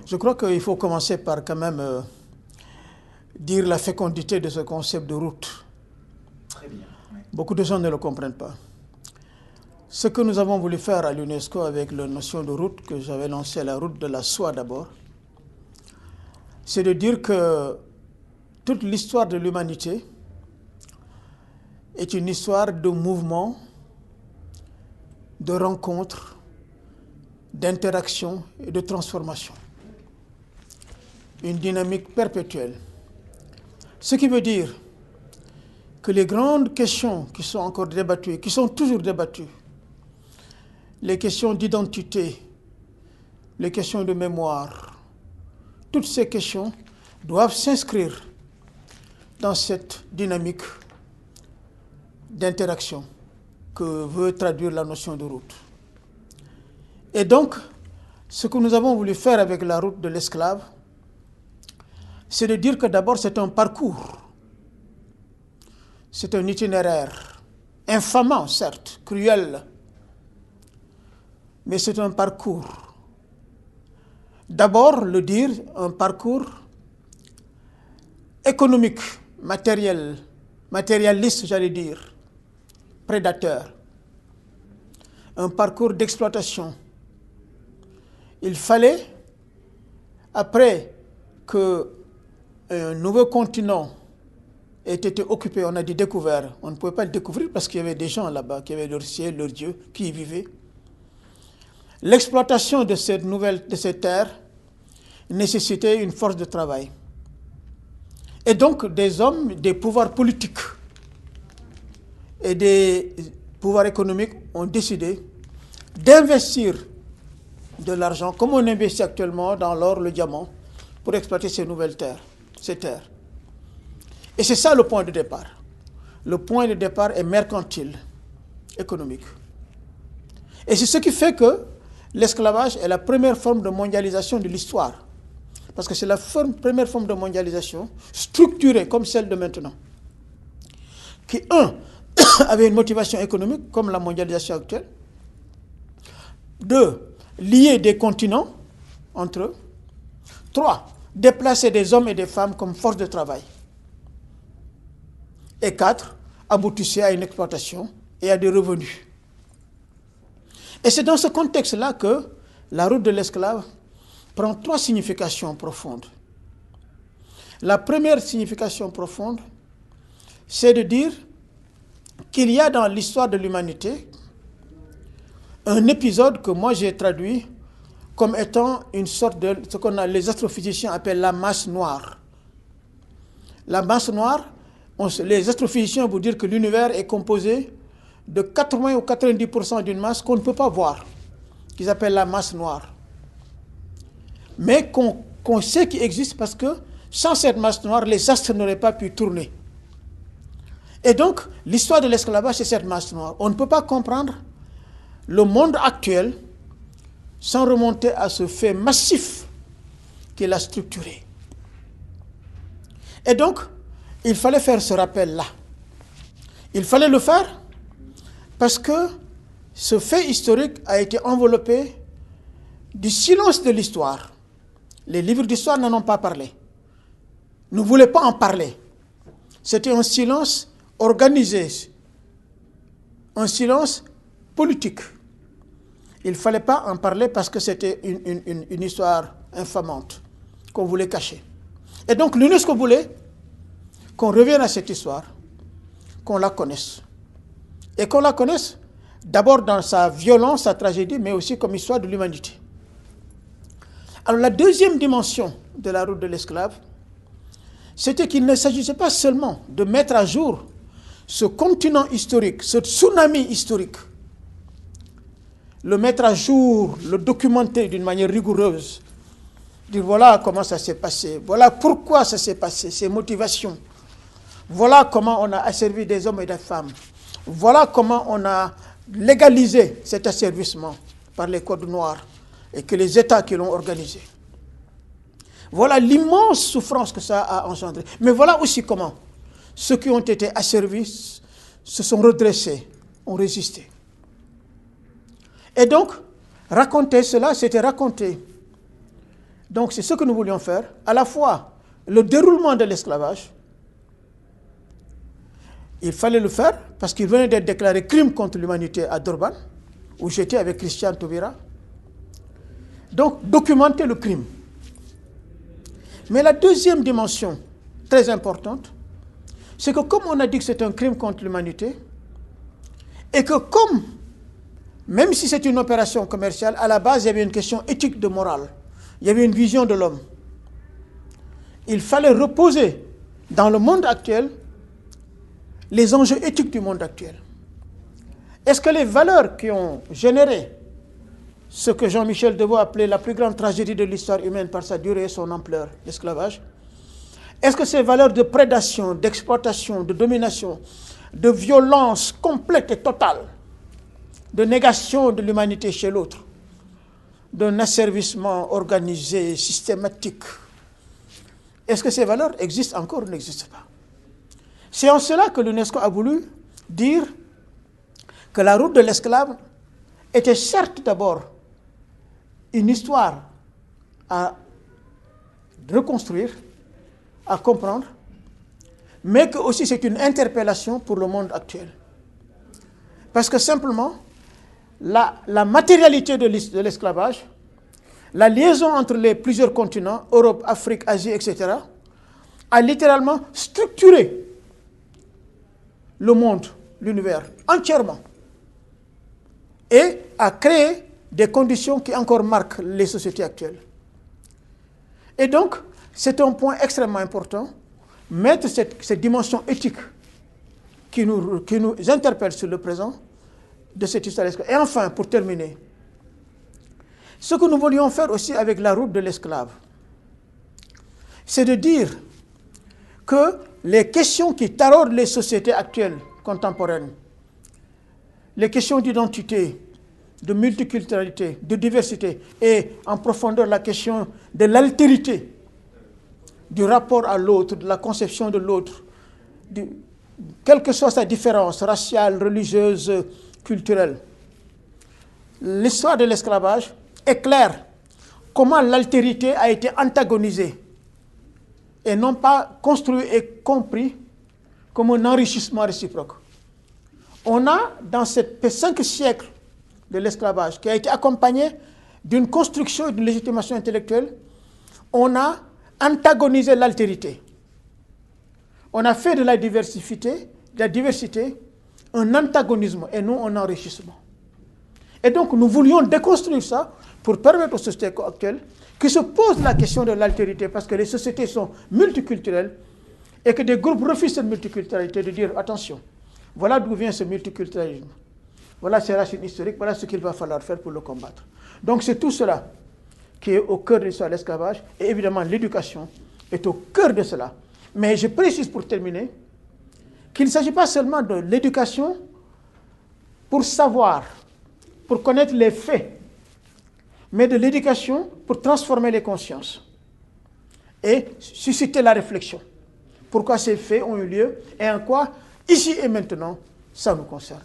Je crois qu'il faut commencer par quand même dire la fécondité de ce concept de route. Très bien. Oui. Beaucoup de gens ne le comprennent pas. Ce que nous avons voulu faire à l'UNESCO avec la notion de route, que j'avais lancée, la route de la soie d'abord, c'est de dire que toute l'histoire de l'humanité est une histoire de mouvement, de rencontres, d'interaction et de transformation. Une dynamique perpétuelle. Ce qui veut dire que les grandes questions qui sont encore débattues, qui sont toujours débattues, les questions d'identité, les questions de mémoire, toutes ces questions doivent s'inscrire dans cette dynamique d'interaction que veut traduire la notion de route. Et donc, ce que nous avons voulu faire avec la route de l'esclave, c'est de dire que d'abord c'est un parcours, c'est un itinéraire, infamant certes, cruel, mais c'est un parcours. D'abord, le dire, un parcours économique, matérialiste, j'allais dire, prédateur. Un parcours d'exploitation. Il fallait, après qu'un nouveau continent ait été occupé, on a dit découvert, on ne pouvait pas le découvrir parce qu'il y avait des gens là-bas qui avaient leur ciel, leur Dieu, qui y vivaient. L'exploitation de ces terres nécessitait une force de travail. Et donc des hommes, des pouvoirs politiques et des pouvoirs économiques ont décidé d'investir de l'argent, comme on investit actuellement dans l'or, le diamant, pour exploiter ces nouvelles terres, ces terres. Et c'est ça le point de départ. Le point de départ est mercantile, économique. Et c'est ce qui fait que l'esclavage est la première forme de mondialisation de l'histoire. Parce que c'est la première forme de mondialisation structurée comme celle de maintenant. Qui, avait une motivation économique comme la mondialisation actuelle. 2, lier des continents entre eux. 3, déplacer des hommes et des femmes comme force de travail. Et 4, aboutissait à une exploitation et à des revenus. Et c'est dans ce contexte-là que la route de l'esclave prend 3 significations profondes. La première signification profonde, c'est de dire qu'il y a dans l'histoire de l'humanité un épisode que moi j'ai traduit comme étant une sorte de ce qu'on a, les astrophysiciens appellent la masse noire. La masse noire, les astrophysiciens vont dire que l'univers est composé de 80 ou 90% d'une masse qu'on ne peut pas voir, qu'ils appellent la masse noire. Mais qu'on sait qu'il existe parce que sans cette masse noire, les astres n'auraient pas pu tourner. Et donc, l'histoire de l'esclavage, c'est cette masse noire. On ne peut pas comprendre le monde actuel sans remonter à ce fait massif qui l'a structuré. Et donc, il fallait faire ce rappel-là. Il fallait le faire parce que ce fait historique a été enveloppé du silence de l'histoire. Les livres d'histoire n'en ont pas parlé. Ne voulaient pas en parler. C'était un silence organisé, un silence politique. Il ne fallait pas en parler parce que c'était une histoire infamante qu'on voulait cacher. Et donc l'UNESCO voulait qu'on revienne à cette histoire, qu'on la connaisse. Et qu'on la connaisse d'abord dans sa violence, sa tragédie, mais aussi comme histoire de l'humanité. Alors la deuxième dimension de la route de l'esclave, c'était qu'il ne s'agissait pas seulement de mettre à jour ce continent historique, ce tsunami historique, le mettre à jour, le documenter d'une manière rigoureuse, dire voilà comment ça s'est passé, voilà pourquoi ça s'est passé, ses motivations, voilà comment on a asservi des hommes et des femmes, voilà comment on a légalisé cet asservissement par les codes noirs et que les États qui l'ont organisé. Voilà l'immense souffrance que ça a engendré. Mais voilà aussi comment ceux qui ont été asservis se sont redressés, ont résisté. Et donc, raconter cela, c'était raconter Donc c'est ce que nous voulions faire, à la fois le déroulement de l'esclavage. Il fallait le faire parce qu'il venait d'être déclaré crime contre l'humanité à Durban, où j'étais avec Christian Taubira. Donc documenter le crime. Mais la deuxième dimension très importante, c'est que comme on a dit que c'est un crime contre l'humanité, et que comme, même si c'est une opération commerciale, à la base il y avait une question éthique de morale, il y avait une vision de l'homme. Il fallait reposer dans le monde actuel les enjeux éthiques du monde actuel. Est-ce que les valeurs qui ont généré ce que Jean-Michel Deveau appelait la plus grande tragédie de l'histoire humaine par sa durée et son ampleur, l'esclavage, est-ce que ces valeurs de prédation, d'exploitation, de domination, de violence complète et totale, de négation de l'humanité chez l'autre, d'un asservissement organisé, systématique, est-ce que ces valeurs existent encore ou n'existent pas? C'est en cela que l'UNESCO a voulu dire que la route de l'esclave était certes d'abord une histoire à reconstruire, à comprendre, mais que aussi c'est une interpellation pour le monde actuel. Parce que simplement, la matérialité de l'esclavage, la liaison entre les plusieurs continents, Europe, Afrique, Asie, etc., a littéralement structuré le monde, l'univers, entièrement, et a créé des conditions qui encore marquent les sociétés actuelles. Et donc, c'est un point extrêmement important, mettre cette dimension éthique qui nous interpelle sur le présent de cette histoire d'esclavage. Et enfin, pour terminer, ce que nous voulions faire aussi avec la route de l'esclave, c'est de dire que les questions qui taraudent les sociétés actuelles, contemporaines, les questions d'identité, de multiculturalité, de diversité, et en profondeur la question de l'altérité, du rapport à l'autre, de la conception de l'autre, quelle que soit sa différence raciale, religieuse, culturelle. L'histoire de l'esclavage éclaire comment l'altérité a été antagonisée et non pas construit et compris comme un enrichissement réciproque. On a, dans ces 5 siècles de l'esclavage, qui a été accompagné d'une construction et d'une légitimation intellectuelle, on a antagonisé l'altérité. On a fait de la diversité un antagonisme et non un enrichissement. Et donc nous voulions déconstruire ça pour permettre aux sociétés actuelles qui se posent la question de l'altérité, parce que les sociétés sont multiculturelles et que des groupes refusent cette multiculturalité, de dire attention, voilà d'où vient ce multiculturalisme. Voilà ses racines historiques, voilà ce qu'il va falloir faire pour le combattre. Donc c'est tout cela qui est au cœur de l'histoire de l'esclavage, et évidemment l'éducation est au cœur de cela. Mais je précise pour terminer qu'il ne s'agit pas seulement de l'éducation pour savoir, pour connaître les faits, mais de l'éducation pour transformer les consciences et susciter la réflexion. Pourquoi ces faits ont eu lieu et en quoi, ici et maintenant, ça nous concerne.